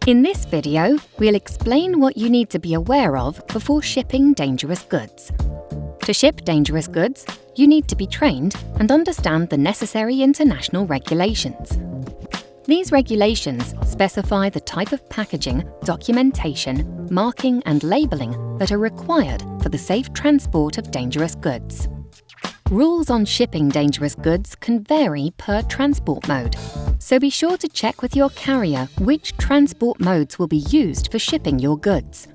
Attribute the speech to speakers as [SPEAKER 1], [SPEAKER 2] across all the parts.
[SPEAKER 1] In this video, we'll explain what you need to be aware of before shipping dangerous goods. To ship dangerous goods, you need to be trained and understand the necessary international regulations. These regulations specify the type of packaging, documentation, marking and labelling that are required for the safe transport of dangerous goods. Rules on shipping dangerous goods can vary per transport mode, so be sure to check with your carrier which transport modes will be used for shipping your goods.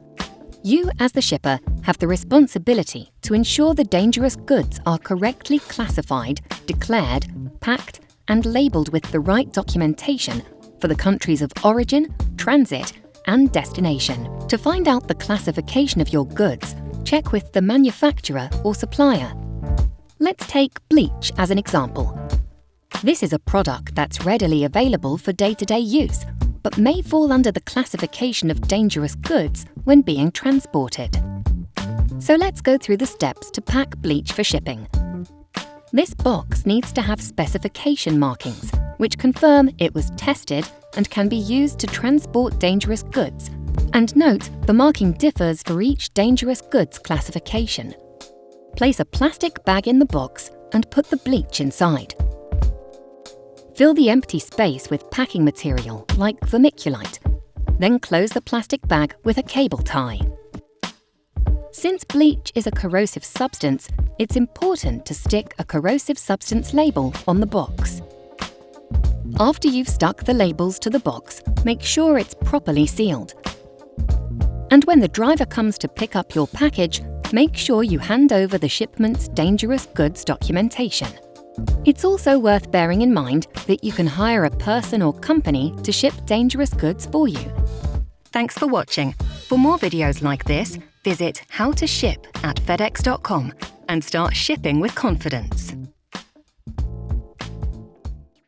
[SPEAKER 1] You, as the shipper, have the responsibility to ensure the dangerous goods are correctly classified, declared, packed, and labelled with the right documentation for the countries of origin, transit, and destination. To find out the classification of your goods, check with the manufacturer or supplier. Let's take bleach as an example. This is a product that's readily available for day-to-day use, but may fall under the classification of dangerous goods when being transported. So let's go through the steps to pack bleach for shipping. This box needs to have specification markings, which confirm it was tested and can be used to transport dangerous goods. And note, the marking differs for each dangerous goods classification. Place a plastic bag in the box and put the bleach inside. Fill the empty space with packing material like vermiculite. Then close the plastic bag with a cable tie. Since bleach is a corrosive substance, it's important to stick a corrosive substance label on the box. After you've stuck the labels to the box, make sure it's properly sealed. And when the driver comes to pick up your package, make sure you hand over the shipment's dangerous goods documentation. It's also worth bearing in mind that you can hire a person or company to ship dangerous goods for you. Thanks for watching. For more videos like this, visit howtoship@fedex.com and start shipping with confidence.